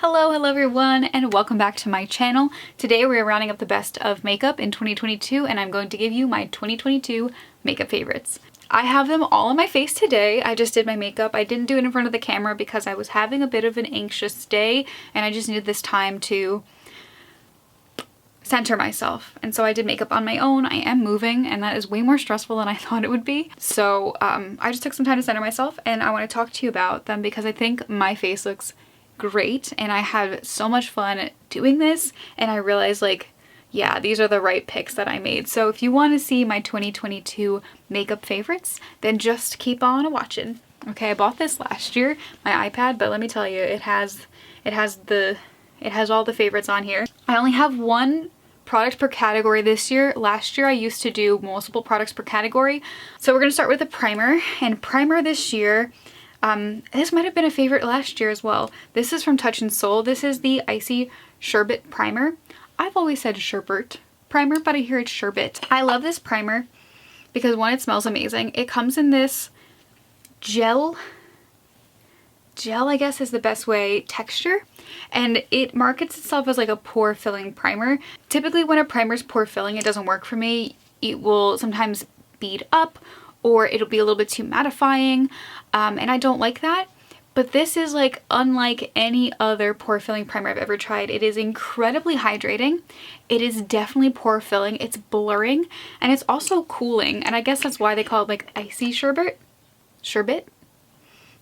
Hello everyone, and welcome back to my channel. Today we are rounding up the best of makeup in 2022, and I'm going to give you my 2022 makeup favorites. I have them all on my face today. I just did my makeup. I didn't do it in front of the camera because I was having a bit of an anxious day and I just needed this time to center myself. And so I did makeup on my own. I am moving and that is way more stressful than I thought it would be. So I just took some time to center myself, and I want to talk to you about them because I think my face looks great and I had so much fun doing this, and I realized yeah, these are the right picks that I made. So if you want to see my 2022 makeup favorites, then just keep on watching. Okay, I bought this last year, my iPad, but let me tell you, it has all the favorites on here. I only have one product per category this year. Last year I used to do multiple products per category. So we're gonna start with a primer, and primer this year, this might have been a favorite last year as well. This is from Touch in Sol. This is the Icy Sherbet Primer. I've always said sherbet primer, but I hear it's sherbet. I love this primer because one, it smells amazing. It comes in this gel I guess is the best way, texture, and it markets itself as like a pore filling primer. Typically when a primer is pore filling, it doesn't work for me. It will sometimes bead up, or it'll be a little bit too mattifying, and I don't like that. But this is like unlike any other pore filling primer I've ever tried. It is incredibly hydrating. It is definitely pore filling. It's blurring, and it's also cooling, and I guess that's why they call it like icy sherbet. Sherbet?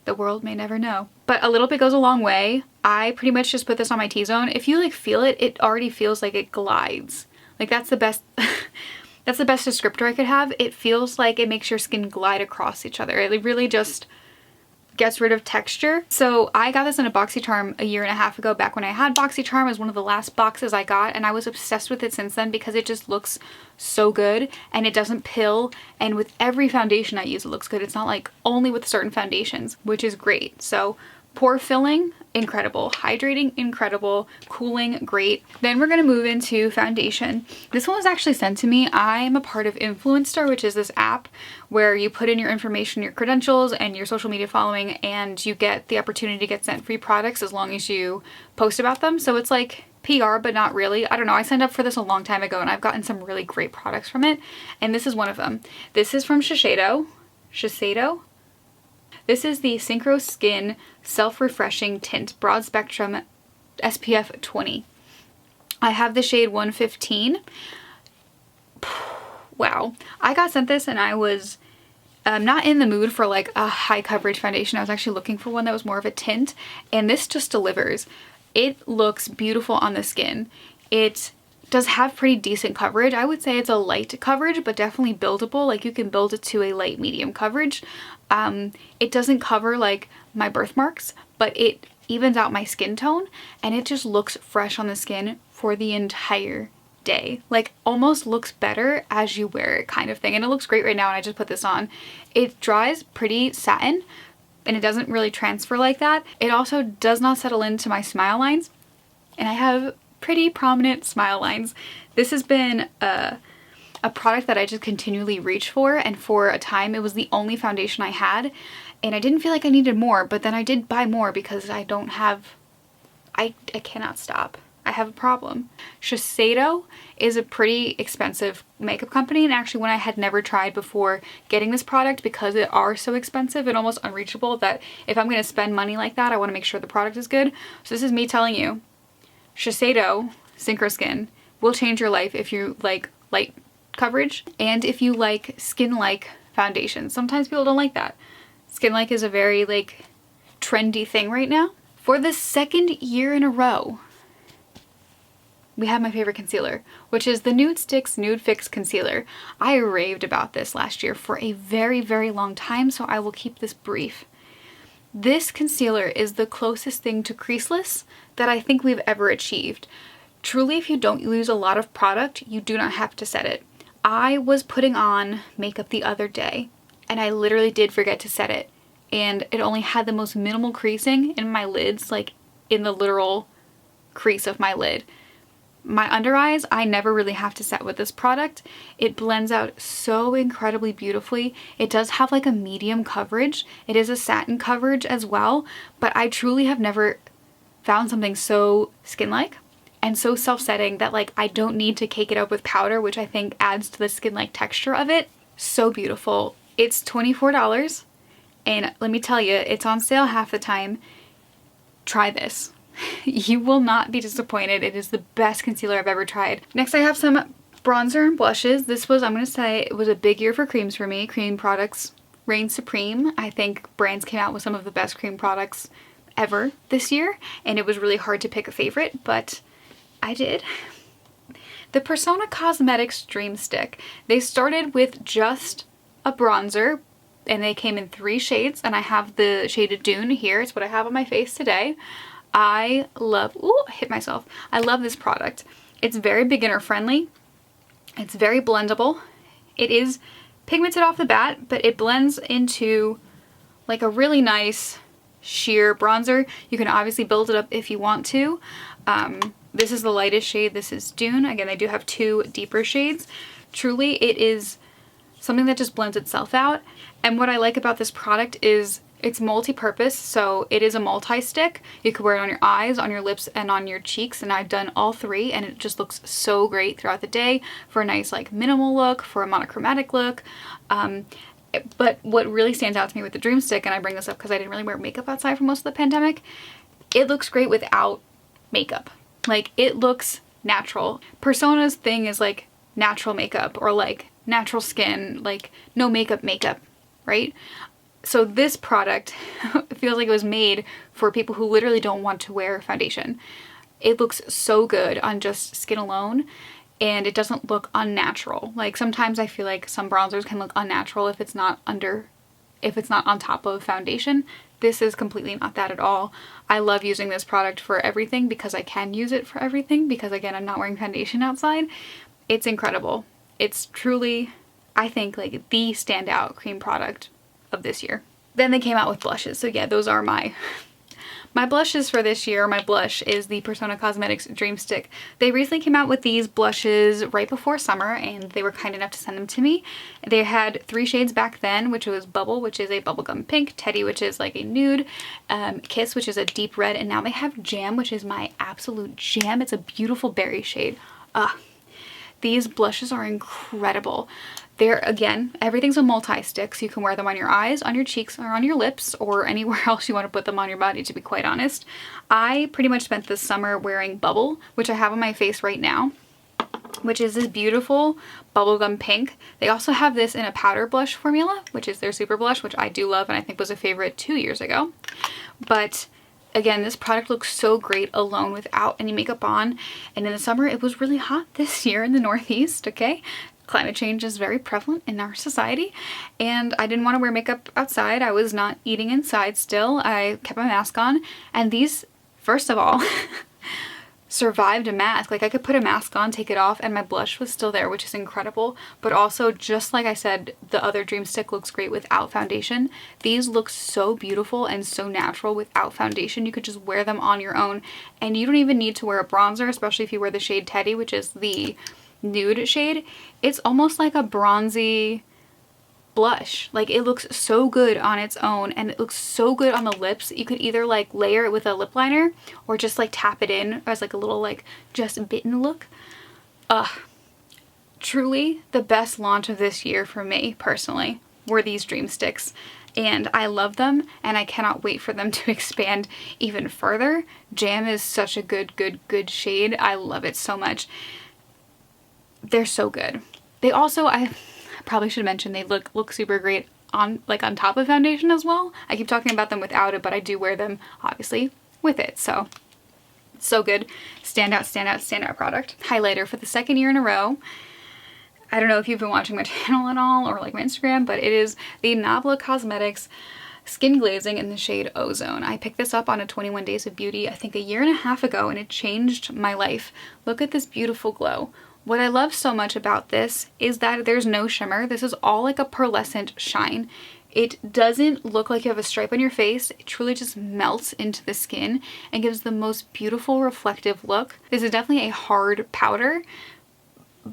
The world may never know. But a little bit goes a long way. I pretty much just put this on my T-zone. If you feel it, it already feels like it glides. Like that's the best that's the best descriptor I could have. It feels like it makes your skin glide across each other. It really just gets rid of texture. So I got this in a BoxyCharm a year and a half ago, back when I had BoxyCharm. It was one of the last boxes I got, and I was obsessed with it since then because it just looks so good and it doesn't pill, and with every foundation I use it looks good. It's not like only with certain foundations, which is great. So pore filling, incredible. Hydrating, incredible. Cooling, great. Then we're gonna move into foundation. This one was actually sent to me. I'm a part of Influencer, which is this app where you put in your information, your credentials, and your social media following, and you get the opportunity to get sent free products as long as you post about them. So it's like PR, but not really. I don't know. I signed up for this a long time ago and I've gotten some really great products from it, and this is one of them. This is from Shiseido. Shiseido? This is the Synchro Skin Self-Refreshing Tint Broad Spectrum SPF 20. I have the shade 115. Wow. I got sent this and I was not in the mood for like a high coverage foundation. I was actually looking for one that was more of a tint, and this just delivers. It looks beautiful on the skin. It does have pretty decent coverage. I would say it's a light coverage, but definitely buildable. Like you can build it to a light medium coverage. It doesn't cover like my birthmarks, but it evens out my skin tone, and it just looks fresh on the skin for the entire day. Like almost looks better as you wear it, kind of thing. And it looks great right now, and I just put this on. It dries pretty satin, and it doesn't really transfer like that. It also does not settle into my smile lines, and I have pretty prominent smile lines. This has been a product that I just continually reach for, and for a time it was the only foundation I had, and I didn't feel like I needed more, but then I did buy more because I cannot stop. I have a problem. Shiseido is a pretty expensive makeup company, and actually one I had never tried before getting this product because they are so expensive and almost unreachable that if I'm going to spend money like that, I want to make sure the product is good. So this is me telling you, Shiseido Synchro Skin will change your life if you like light coverage and if you like skin-like foundation. Sometimes people don't like that. Skin-like is a very like trendy thing right now. For the second year in a row, we have my favorite concealer, which is the Nude Sticks Nude Fix Concealer. I raved about this last year for a very, very long time, so I will keep this brief. This concealer is the closest thing to creaseless that I think we've ever achieved. Truly, if you don't use a lot of product, you do not have to set it. I was putting on makeup the other day, and I literally did forget to set it, and it only had the most minimal creasing in my lids, like in the literal crease of my lid. My under eyes, I never really have to set with this product. It blends out so incredibly beautifully. It does have like a medium coverage. It is a satin coverage as well, but I truly have never found something so skin-like and so self-setting that like I don't need to cake it up with powder, which I think adds to the skin-like texture of it. So beautiful. It's $24 and let me tell you, it's on sale half the time. Try this. You will not be disappointed. It is the best concealer I've ever tried. Next I have some bronzer and blushes. This was, I'm gonna say, it was a big year for creams for me. Cream products reign supreme. I think brands came out with some of the best cream products ever this year, and it was really hard to pick a favorite, but I did. The Persona Cosmetics Dream Stick. They started with just a bronzer, and they came in 3 shades, and I have the shade Dune here. It's what I have on my face today. I love, ooh, I hit myself. I love this product. It's very beginner friendly. It's very blendable. It is pigmented off the bat, but it blends into like a really nice sheer bronzer. You can obviously build it up if you want to. This is the lightest shade. This is Dune. Again, they do have 2 deeper shades. Truly, it is something that just blends itself out. And what I like about this product is it's multi-purpose, so it is a multi-stick. You could wear it on your eyes, on your lips, and on your cheeks, and I've done all 3, and it just looks so great throughout the day for a nice like minimal look, for a monochromatic look. But what really stands out to me with the Dream Stick, and I bring this up because I didn't really wear makeup outside for most of the pandemic, it looks great without makeup. Like, it looks natural. Persona's thing is like natural makeup or like natural skin, like no makeup, right? So this product feels like it was made for people who literally don't want to wear foundation. It looks so good on just skin alone, and it doesn't look unnatural. Like sometimes I feel like some bronzers can look unnatural if it's not on top of foundation. This is completely not that at all. I love using this product for everything because I can use it for everything because again, I'm not wearing foundation outside. It's incredible. It's truly, I think, like the standout cream product of this year. Then they came out with blushes. So yeah, those are my blushes for this year. My blush is the Persona Cosmetics Dream Stick. They recently came out with these blushes right before summer, and they were kind enough to send them to me. They had 3 shades back then, which was Bubble, which is a bubblegum pink, Teddy, which is like a nude, Kiss, which is a deep red, and now they have Jam, which is my absolute jam. It's a beautiful berry shade. These blushes are incredible. They're, again, everything's a multi-stick, so you can wear them on your eyes, on your cheeks, or on your lips, or anywhere else you want to put them on your body, to be quite honest. I pretty much spent this summer wearing Bubble, which I have on my face right now, which is this beautiful bubblegum pink. They also have this in a powder blush formula, which is their super blush, which I do love and I think was a favorite 2 years ago. But again, this product looks so great alone without any makeup on, and in the summer it was really hot this year in the Northeast, okay? Climate change is very prevalent in our society, and I didn't want to wear makeup outside. I was not eating inside still. I kept my mask on, and these, first of all, survived a mask. Like, I could put a mask on, take it off, and my blush was still there, which is incredible. But also, just like I said, the other Dream Stick looks great without foundation. These look so beautiful and so natural without foundation. You could just wear them on your own, and you don't even need to wear a bronzer, especially if you wear the shade Teddy, which is the nude shade. It's almost like a bronzy blush. Like, it looks so good on its own, and it looks so good on the lips. You could either like layer it with a lip liner or just like tap it in as like a little like just bitten look. Truly the best launch of this year for me personally were these Dream Sticks, and I love them, and I cannot wait for them to expand even further. Jam is such a good shade. I love it so much. They're so good. They also, I probably should mention, they look super great on top of foundation as well. I keep talking about them without it, but I do wear them obviously with it. So good. Standout product. Highlighter for the 2nd year in a row. I don't know if you've been watching my channel at all or like my Instagram, but it is the Nabla Cosmetics Skin Glazing in the shade Ozone. I picked this up on a 21 Days of Beauty, I think a year and a half ago, and it changed my life. Look at this beautiful glow. What I love so much about this is that there's no shimmer. This is all like a pearlescent shine. It doesn't look like you have a stripe on your face. It truly just melts into the skin and gives the most beautiful reflective look. This is definitely a hard powder,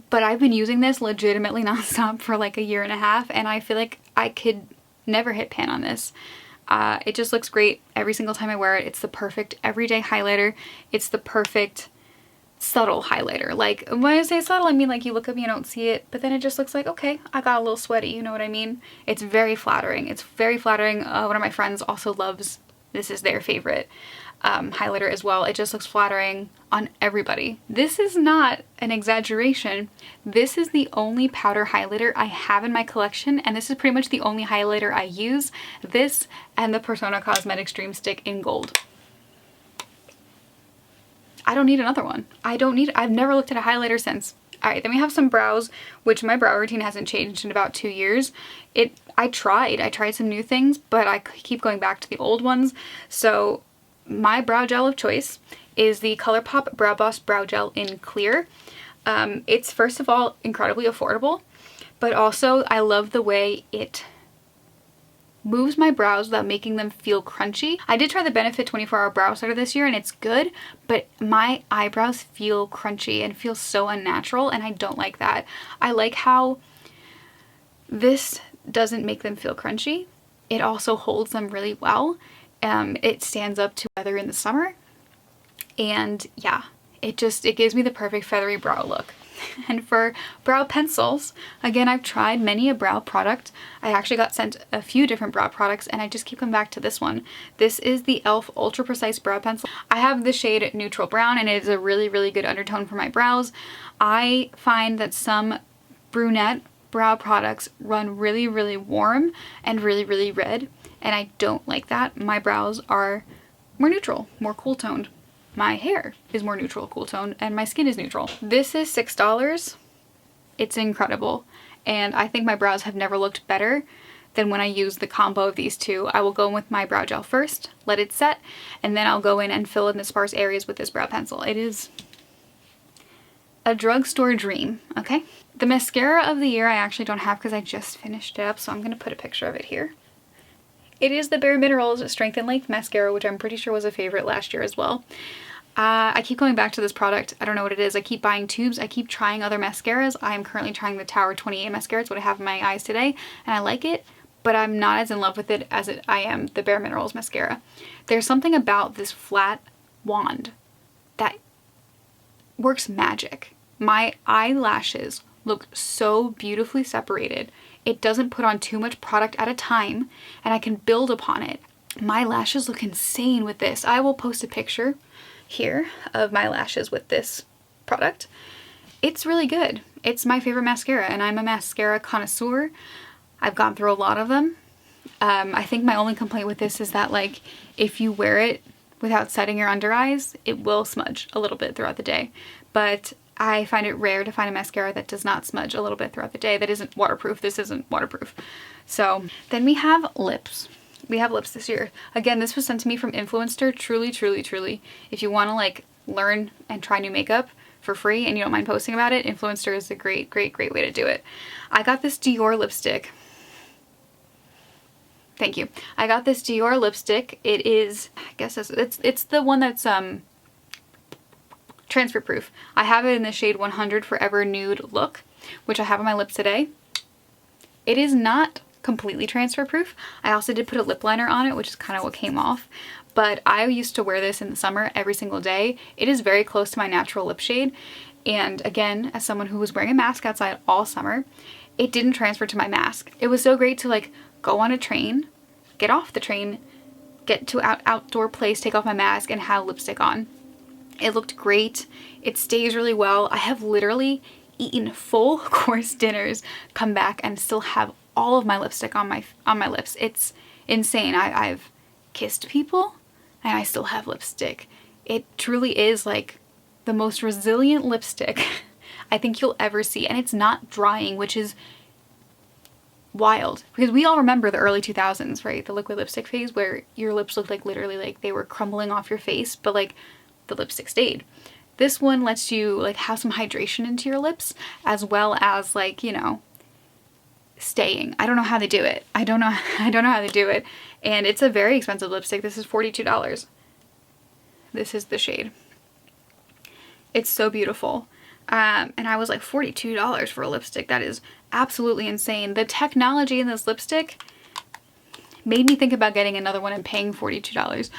but I've been using this legitimately nonstop for like a year and a half, and I feel like I could never hit pan on this. It just looks great every single time I wear it. It's the perfect everyday highlighter. It's the perfect subtle highlighter. Like, when I say subtle, I mean like you look at me and don't see it, but then it just looks like, okay, I got a little sweaty, you know what I mean? It's very flattering. It's very flattering. One of my friends also loves, this is their favorite highlighter as well. It just looks flattering on everybody. This is not an exaggeration. This is the only powder highlighter I have in my collection, and this is pretty much the only highlighter I use. This and the Persona Cosmetics Dream Stick in gold. I don't need another one. I've never looked at a highlighter since. Alright, then we have some brows, which my brow routine hasn't changed in about 2 years. I tried some new things, but I keep going back to the old ones. So my brow gel of choice is the ColourPop Brow Boss Brow Gel in Clear. It's first of all incredibly affordable, but also I love the way it moves my brows without making them feel crunchy. I did try the Benefit 24-Hour Brow Setter this year and it's good, but my eyebrows feel crunchy and feel so unnatural, and I don't like that. I like how this doesn't make them feel crunchy. It also holds them really well. It stands up to weather in the summer, and yeah, it gives me the perfect feathery brow look. And for brow pencils, again, I've tried many a brow product. I actually got sent a few different brow products and I just keep coming back to this one. This is the e.l.f. Ultra Precise Brow Pencil. I have the shade Neutral Brown and it is a really, really good undertone for my brows. I find that some brunette brow products run really, really warm and really, really red, and I don't like that. My brows are more neutral, more cool toned. My hair is more neutral, cool toned, and my skin is neutral. This is $6. It's incredible, and I think my brows have never looked better than when I use the combo of these two. I will go in with my brow gel first, let it set, and then I'll go in and fill in the sparse areas with this brow pencil. It is a drugstore dream, okay? The mascara of the year I actually don't have because I just finished it up, so I'm going to put a picture of it here. It is the Bare Minerals Strength and Length Mascara, which I'm pretty sure was a favorite last year as well. I keep going back to this product. I don't know what it is. I keep buying tubes. I keep trying other mascaras. I am currently trying the Tower 28 mascara. It's what I have in my eyes today, and I like it, but I'm not as in love with it as I am the Bare Minerals mascara. There's something about this flat wand that works magic. My eyelashes look so beautifully separated. It doesn't put on too much product at a time, and I can build upon it. My lashes look insane with this. I will post a picture here of my lashes with this product. It's really good. It's my favorite mascara, and I'm a mascara connoisseur. I've gone through a lot of them. I think my only complaint with this is that, like, if you wear it without setting your under eyes, it will smudge a little bit throughout the day. But I find it rare to find a mascara that does not smudge a little bit throughout the day, that isn't waterproof. This isn't waterproof. So then we have lips. We have lips this year. Again, this was sent to me from Influencer. Truly, truly, truly. If you want to like learn and try new makeup for free and you don't mind posting about it, Influencer is a great, great, great way to do it. I got this Dior lipstick. Thank you. I got this Dior lipstick. It is, I guess it's the one that's transfer proof. I have it in the shade 100 Forever Nude Look, which I have on my lips today. It is not completely transfer proof. I also did put a lip liner on it, which is kind of what came off, but I used to wear this in the summer every single day. It is very close to my natural lip shade, and again, as someone who was wearing a mask outside all summer, it didn't transfer to my mask. It was so great to like go on a train, get off the train, get to an outdoor place, take off my mask, and have lipstick on. It looked great. It stays really well. I have literally eaten full course dinners, come back, and still have all of my lipstick on my lips. It's insane. I've kissed people and I still have lipstick. It truly is like the most resilient lipstick I think you'll ever see, and it's not drying, which is wild because we all remember the early 2000s, right? The liquid lipstick phase where your lips looked like literally like they were crumbling off your face, but like the lipstick stayed. This one lets you like have some hydration into your lips as well as like, you know, staying. I don't know how they do it. I don't know how they do it. And it's a very expensive lipstick. This is $42. This is the shade. It's so beautiful. And I was like, $42 for a lipstick. That is absolutely insane. The technology in this lipstick made me think about getting another one and paying $42.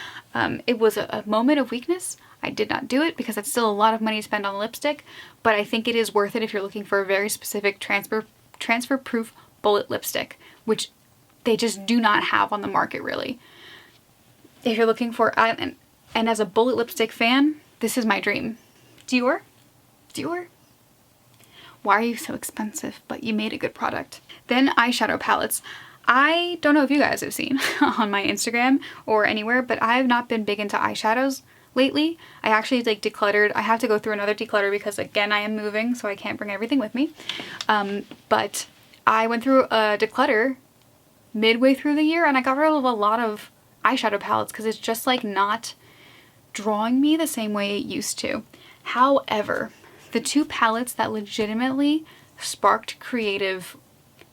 It was a moment of weakness. I did not do it because it's still a lot of money to spend on lipstick, but I think it is worth it if you're looking for a very specific transfer proof bullet lipstick, which they just do not have on the market really. If you're looking for, and as a bullet lipstick fan, this is my dream. Dior? Dior? Why are you so expensive? But you made a good product. Then eyeshadow palettes. I don't know if you guys have seen on my Instagram or anywhere, but I have not been big into eyeshadows lately. I actually like decluttered. I have to go through another declutter because again, I am moving, so I can't bring everything with me. But I went through a declutter midway through the year and I got rid of a lot of eyeshadow palettes because it's just like not drawing me the same way it used to. However, the two palettes that legitimately sparked creative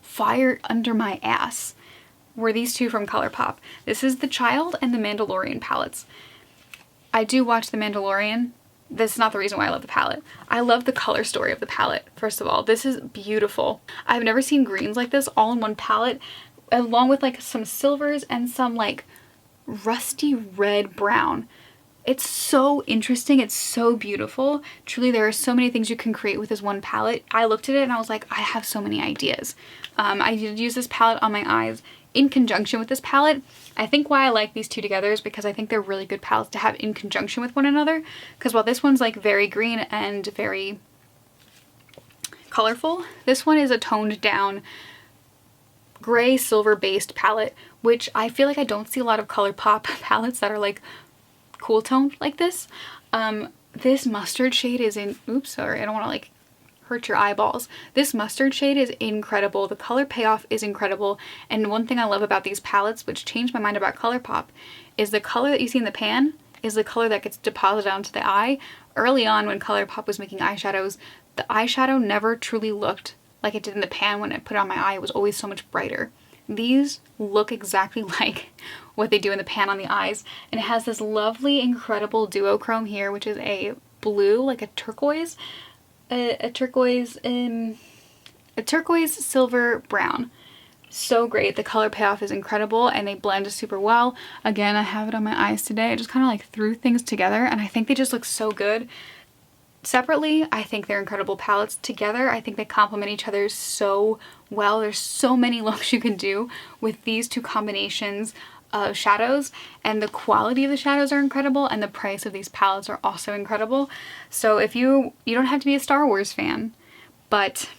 fire under my ass were these two from ColourPop. This is the Child and the Mandalorian palettes. I do watch The Mandalorian. This is not the reason why I love the palette. I love the color story of the palette, first of all. This is beautiful. I've never seen greens like this all in one palette, along with like some silvers and some like rusty red brown. It's so interesting. It's so beautiful. Truly, there are so many things you can create with this one palette. I looked at it and I was like, I have so many ideas. I did use this palette on my eyes in conjunction with this palette. I think why I like these two together is because I think they're really good palettes to have in conjunction with one another. Because while this one's like very green and very colorful, this one is a toned down gray silver based palette, which I feel like I don't see a lot of ColourPop palettes that are like cool toned like this. This mustard shade is in, oops, sorry, I don't want to like hurt your eyeballs. This mustard shade is incredible. The color payoff is incredible. And one thing I love about these palettes, which changed my mind about ColourPop, is the color that you see in the pan is the color that gets deposited onto the eye. Early on when ColourPop was making eyeshadows, the eyeshadow never truly looked like it did in the pan when I put it on my eye. It was always so much brighter. These look exactly like what they do in the pan on the eyes. And it has this lovely, incredible duochrome here, which is a blue, like a turquoise, a turquoise silver brown. So great. The color payoff is incredible and they blend super well. Again, I have it on my eyes today. I just kind of like threw things together and I think they just look so good. Separately, I think they're incredible palettes. Together, I think they complement each other so well. There's so many looks you can do with these two combinations of shadows, and the quality of the shadows are incredible and the price of these palettes are also incredible. So if you don't have to be a Star Wars fan, but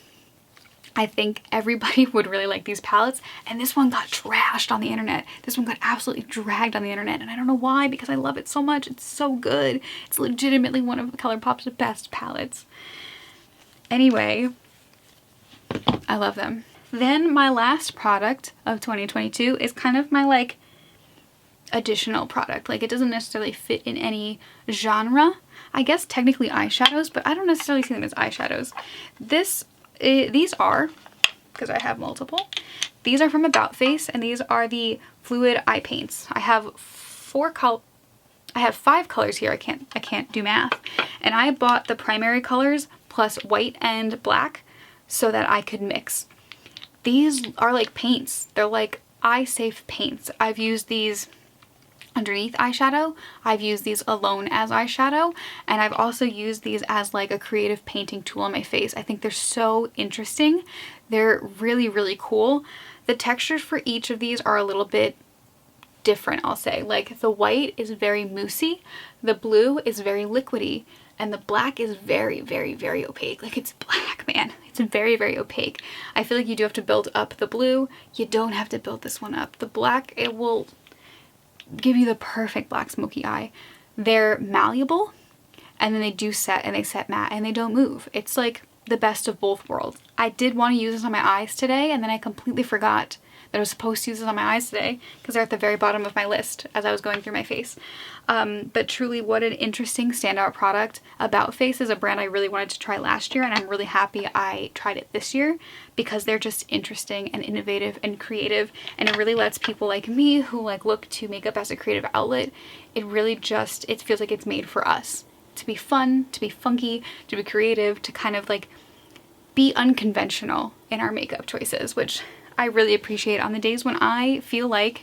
I think everybody would really like these palettes. And this one got trashed on the internet. This one got absolutely dragged on the internet. And I don't know why, because I love it so much. It's so good. It's legitimately one of ColourPop's best palettes. Anyway, I love them. Then my last product of 2022 is kind of my like additional product. Like it doesn't necessarily fit in any genre. I guess technically eyeshadows, but I don't necessarily see them as eyeshadows. These are, because I have multiple, these are from About Face and these are the fluid eye paints. I have 5 colors here. I can't do math. And I bought the primary colors plus white and black so that I could mix. These are like paints. They're like eye safe paints. I've used these underneath eyeshadow. I've used these alone as eyeshadow, and I've also used these as like a creative painting tool on my face. I think they're so interesting. They're really, really cool. The textures for each of these are a little bit different, I'll say. Like the white is very moussey, the blue is very liquidy, and the black is very, very, very opaque. Like it's black, man. It's very, very opaque. I feel like you do have to build up the blue. You don't have to build this one up. The black, it will give you the perfect black smoky eye. They're malleable and then they do set and they set matte and they don't move. It's like the best of both worlds. I did want to use this on my eyes today and then I completely forgot that I was supposed to use this on my eyes today because they're at the very bottom of my list as I was going through my face. But truly, what an interesting standout product. About Face is a brand I really wanted to try last year and I'm really happy I tried it this year because they're just interesting and innovative and creative, and it really lets people like me who like look to makeup as a creative outlet, it really just, it feels like it's made for us. To be fun, to be funky, to be creative, to kind of like be unconventional in our makeup choices, which I really appreciate on the days when I feel like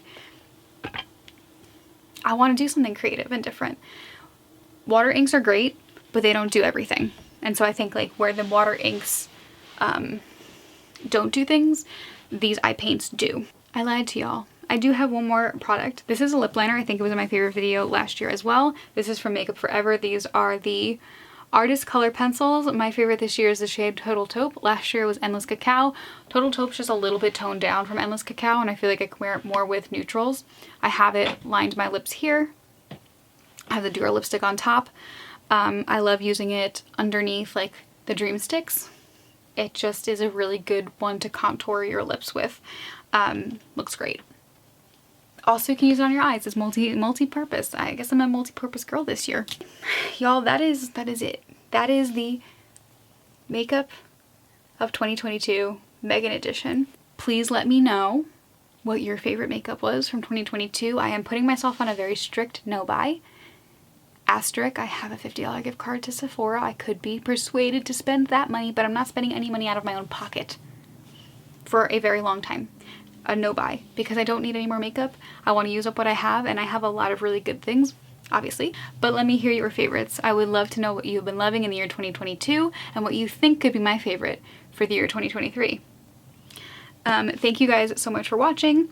I want to do something creative and different. Water inks are great, but they don't do everything. And so I think like where the water inks don't do things, these eye paints do. I lied to y'all. I do have one more product. This is a lip liner. I think it was in my favorite video last year as well. This is from Makeup Forever. These are the Artist Color Pencils. My favorite this year is the shade Total Taupe. Last year was Endless Cacao. Total Taupe's just a little bit toned down from Endless Cacao, and I feel like I can wear it more with neutrals. I have it lined my lips here. I have the Duo lipstick on top. I love using it underneath like the Dream Sticks. It just is a really good one to contour your lips with. Looks great. Also, you can use it on your eyes. It's multi-purpose. I guess I'm a multi-purpose girl this year. Y'all, that is it. That is the makeup of 2022 Megan edition. Please let me know what your favorite makeup was from 2022. I am putting myself on a very strict no-buy. Asterisk, I have a $50 gift card to Sephora. I could be persuaded to spend that money, but I'm not spending any money out of my own pocket for a very long time. A no-buy, because I don't need any more makeup. I want to use up what I have, and I have a lot of really good things, obviously. But let me hear your favorites. I would love to know what you've been loving in the year 2022 and what you think could be my favorite for the year 2023. Thank you guys so much for watching,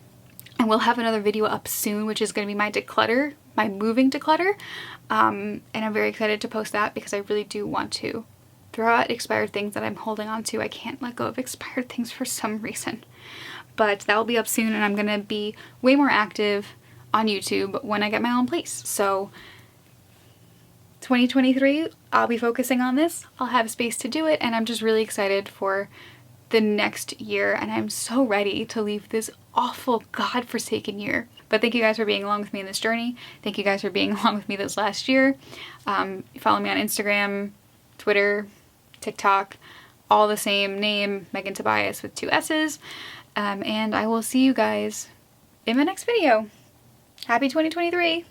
and we'll have another video up soon, which is going to be my declutter, my moving declutter. And I'm very excited to post that because I really do want to throw out expired things that I'm holding on to. I can't let go of expired things for some reason. But that will be up soon, and I'm going to be way more active on YouTube when I get my own place. So 2023, I'll be focusing on this. I'll have space to do it, and I'm just really excited for the next year, and I'm so ready to leave this awful, godforsaken year. But thank you guys for being along with me in this journey. Thank you guys for being along with me this last year. Follow me on Instagram, Twitter, TikTok, all the same name, Megan Tobias with 2 S's. And I will see you guys in my next video. Happy 2023!